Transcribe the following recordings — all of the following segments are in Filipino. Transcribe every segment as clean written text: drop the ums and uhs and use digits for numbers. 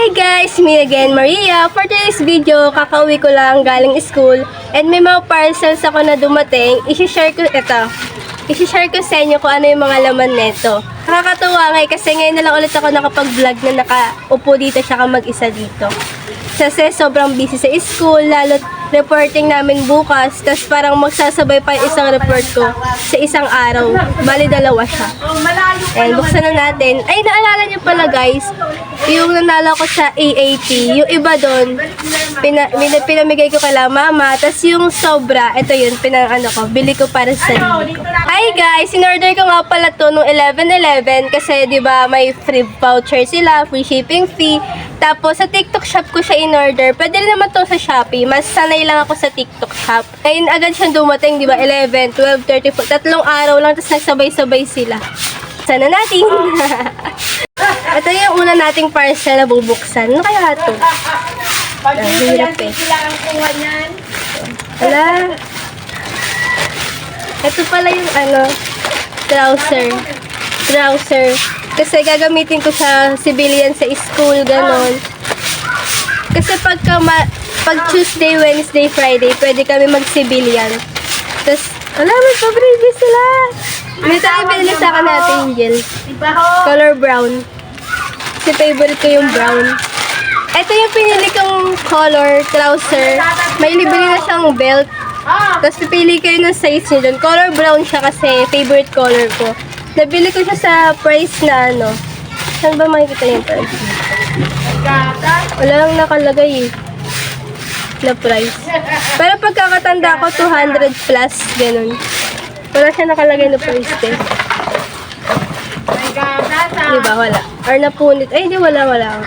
Hi guys! Me again, Maria. For today's video, kakauwi ko lang galing school and may mga parcels ako na dumating. I-share ko sa inyo kung ano yung mga laman nito. Nakakatuwa nga kasi ngayon na lang ulit ako nakapag-vlog na nakaupo dito tsaka mag-isa dito. Kasi sobrang busy sa school, lalo't reporting namin bukas, tas parang magsasabay pa yung isang report ko sa isang araw. Bali, dalawa siya. And buksan na natin. Ay, naalala niyo pala guys, yung nanalo ko sa AAT, yung iba doon, pinamigay ko kala mama, tas yung sobra, ito yun, bili ko para sa sarili ko. Hi guys, in-order ko nga pala to nung 11/11 kasi di ba may free voucher sila, free shipping fee. Tapos sa TikTok shop ko siya in-order. Pwede rin naman to sa Shopee. Mas sanay lang ako sa TikTok shop. Ngayon agad siyang dumating, di ba? 11, 12, 34. 3 araw lang, tapos nagsabay-sabay sila. Sana natin. Ito yung una nating parcel na bubuksan. Ano kaya ito? Hirap eh. Wala. Ito pala yung trouser. Kasi gagamitin ko sa civilian sa school, ganon. Kasi pag Tuesday, Wednesday, Friday, pwede kami mag-civilian. Tapos, may pa-freebie sila. May tayo binili sa akin natin, Angel. Color brown. Kasi favorite ko yung brown. Ito yung pinili kong color, trouser. May libre na siyang belt. Tapos pipili kayo ng size niyo dun. Color brown siya kasi favorite color ko. Nabili ko siya sa price na Saan ba makikita yung price? Wala lang nakalagay na price. Pero pagkakatanda ko, 200 plus, ganun. Wala siya nakalagay na price eh. Diba? Wala. Or napunit. Ay, di wala.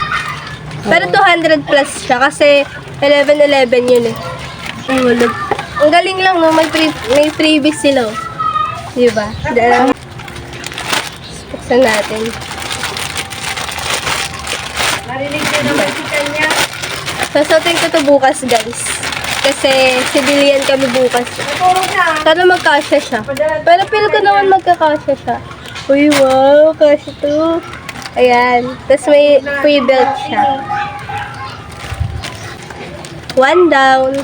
Pero 200 plus siya kasi 11/11 yun eh. Ay, wala. Ang galing lang, no? May freebies sila. Diba? Buksan natin. Marinig nyo naman si kanya. Sasotin ko to bukas, guys. Kasi civilian kami bukas. Sana magkasya siya. Pero feel ko naman magkakasya siya. Uy, wow. Kasya to. Ayan. Tapos may free belt siya. One down.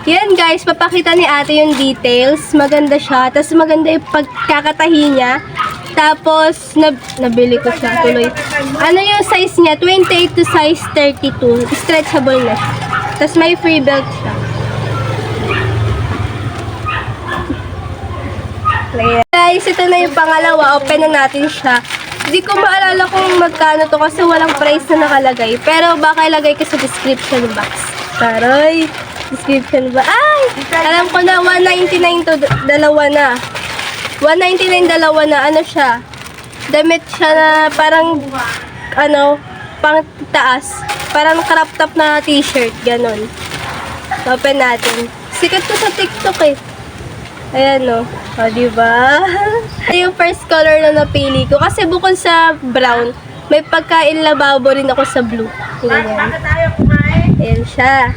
Yan guys, papakita ni ate yung details. Maganda siya. Tapos maganda yung pagkakatahi niya. Tapos, nabili ko siya tuloy. Ano yung size niya? 28 to size 32. Stretchable na siya. Tapos may free belt siya. Guys, ito na yung pangalawa. Open na natin siya. Hindi ko maalala kung magkano to kasi walang price na nakalagay. Pero baka ilagay ko sa description box. Taray! Description ba? Ay! Alam ko na, 199 to dalawa na. 199 dalawa na. Ano siya? Damit siya na parang, pang taas. Parang crop top na t-shirt. Ganon. Open natin. Sikat ko sa TikTok eh. Ayan o. O, diba? Ito yung first color na napili ko. Kasi bukod sa brown, may pagkain lababo rin ako sa blue. Ganyan. Ayan siya.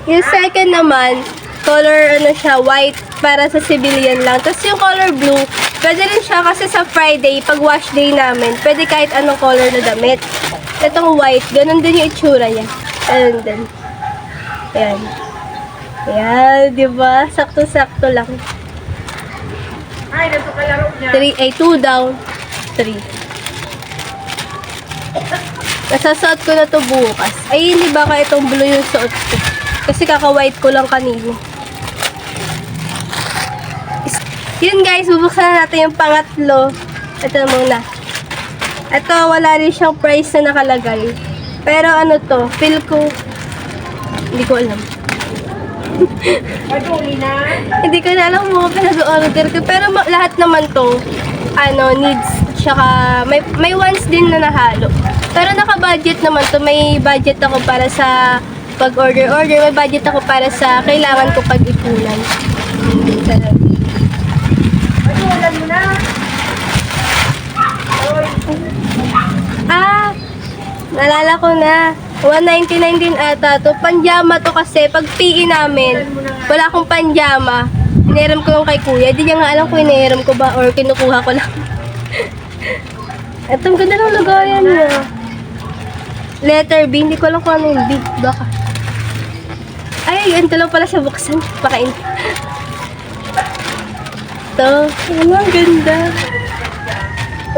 Yung second naman, color white para sa civilian lang. Tapos yung color blue, pwede rin siya kasi sa Friday, pag wash day namin, pwede kahit anong color na damit. Itong white, ganun din yung itsura niya. Ganun din. Ayan. Ayan, diba? Sakto-sakto lang. Ay, nasa kalaro niya. 2 down, 3. Nasasuot ko na to bukas. Ay, hindi ba ka itong blue yung suot ko? Kasi kaka-white ko lang kanina. Yun guys, bubuksan na natin yung pangatlo. Ito muna. Ito, wala rin siyang price na nakalagay. Pero feel ko, hindi ko alam. Hindi ko na alam mo pinag-order ko. Pero lahat naman to, needs. Tsaka, may wants din na nahalo. Pero naka-budget naman to. May budget ako para sa pag-order. May budget ako para sa kailangan ko pag-ipunan. Ulan mo na. Naalala ko na. 199 din ata to. Panjama to kasi. Pag PE namin, wala akong panjama. Iniram ko yung kay kuya. Di niya nga alam kung iniram ko ba or kinukuha ko lang. Itong ganda ng lagayan niya. Letter B. Hindi ko alam kung ano yung B. Baka. Ay, ganito lang pala siya buksan. Pakain. Ito. Ano, ang ganda.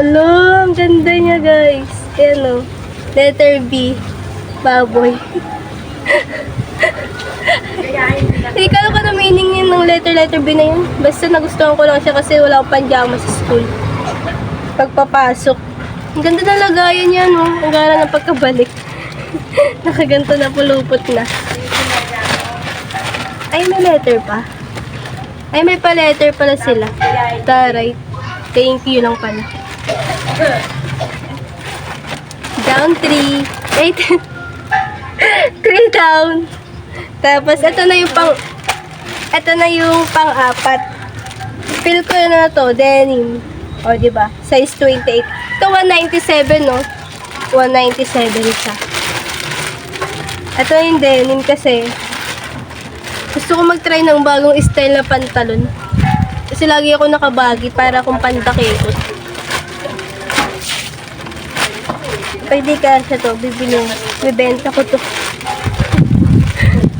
Alo, ang ganda niya, guys. Ayan o. Letter B. Baboy. Hindi ko alam kung ano meaning yun ng letter B na yun. Basta nagustuhan ko lang siya kasi wala akong panjama sa school. Pagpapasok. Ang ganda na lagayan niya, no? Ang gara ng pagkabalik. Nakaganto na, pulupot na. Ay, may letter pa. Ay, may pa-letter pala sila. Taray. Thank you lang pala. Down 3. 3 down. Tapos, ito na yung pang-apat. Feel ko na to, denim. O, diba? Size 28. Ito, 197, no? 197 siya. Ito yung denim kasi gusto ko mag-try ng bagong style na pantalon. Kasi lagi ako nakabagi para akong pantakikot. Pwede ka siya to, bibili. Bibenta ko to.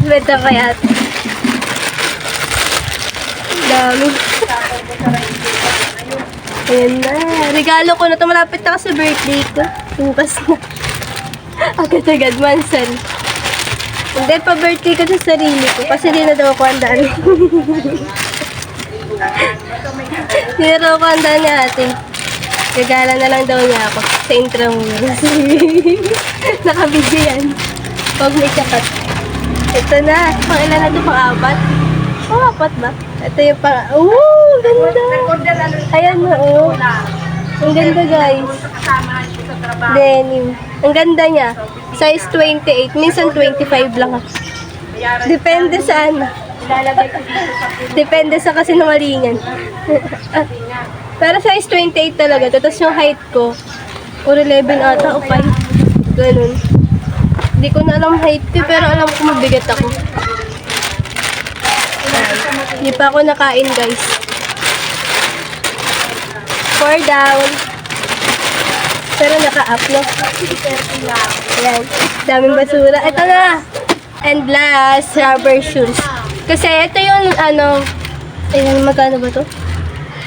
Bibenta kaya ito. Dami. Ayan na. Regalo ko na ito. Malapit na kasi birthday ko. Bukas na. Agad-agad, mansan. Hindi, pa-birthday ko sa sarili ko. Kasi di na daw ako handaan. Di na daw ako handaan ni ate. Regala na lang daw niya ako sa Intramuros. Nakabidyo yan. Huwag may chakat. Ito na. Pang-ilan na ito? Pang-apat? Pang-apat ba? Ito yung pang... Oh, ganda! Ayan na, oh. Ang ganda, guys. Denim. Ang ganda niya. Size 28. Minsan 25 lang ako. Depende sa ano. Depende sa kasi namalingan. Pero size 28 talaga. Tapos yung height ko, or 11 ata o 5. Ganun. Hindi ko na alam height ko, pero alam ko mabigat ako. Hindi pa ako nakain, guys. 4 down. Pero naka-up, no? Ayan. Daming basura. Ito na! And last, rubber shoes. Kasi ito yung, ayan, magkano ba to?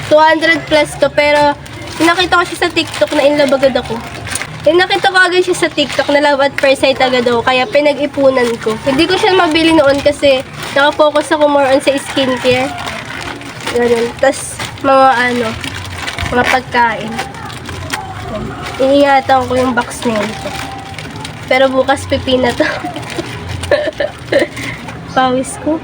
200 plus to. Pero, nakita ko siya sa TikTok na inlove agad ako. Yung nakita ko agad siya sa TikTok na love at first sight agad ako. Kaya pinag-ipunan ko. Hindi ko siya mabili noon kasi nakafocus ako more on sa skincare. Ganun. Tapos, mga pagkain. Iniingatan ko yung box na yun. Pero bukas pipina to. Pawis ko.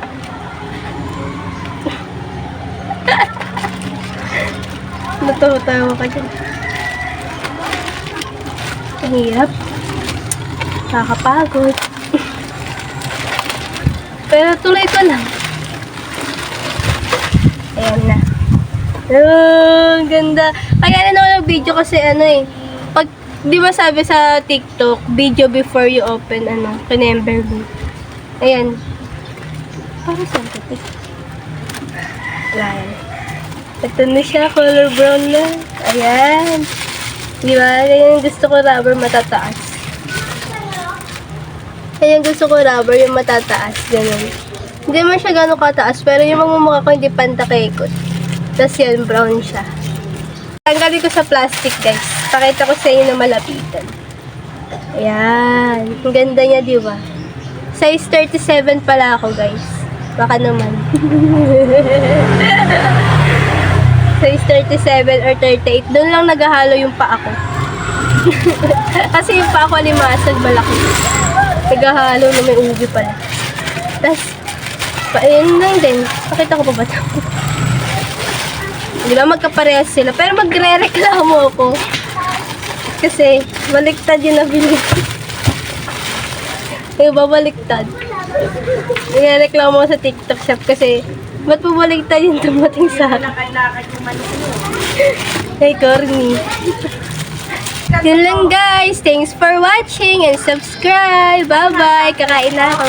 Natawa-tawa ka dyan. Ang hirap. Nakakapagod. Pero tuloy ko lang. Ayan na. Oh, ganda. Kaya na ako ng video kasi pag, di ba sabi sa TikTok, video before you open, remember me. Ayan. Para saan ito? Ayan. Ito na siya, color brown na. Ayan. Di ba? Ganyan gusto ko rubber matataas. Ganyan gusto ko rubber yung matataas. Ganun. Hindi man siya gano'ng kataas, pero yung mga mukha ko hindi pantakikot. Tapos yan, brown siya. Tanggalin ko sa plastic, guys. Pakita ko sa inyo na malapitan. Ayan. Ang ganda niya, di ba? Size 37 pala ako, guys. Baka naman. Size 37 or 38. Doon lang naghahalo yung paa ko. Kasi yung paa ko alimasag, malaki. Naghahalo na may ubi pala. Tapos, yun lang din. Pakita ko pa ba ito? Di ba magkaparehas sila? Pero magre-reklamo ako. Kasi, baliktad yung nabili ko. Yung babaliktad. Nagre-reklamo ako sa TikTok shop kasi, ba't babaliktad yung dumating sa akin? Hey, corny. Yun lang, guys. Thanks for watching and subscribe. Bye-bye. Kakain na ako.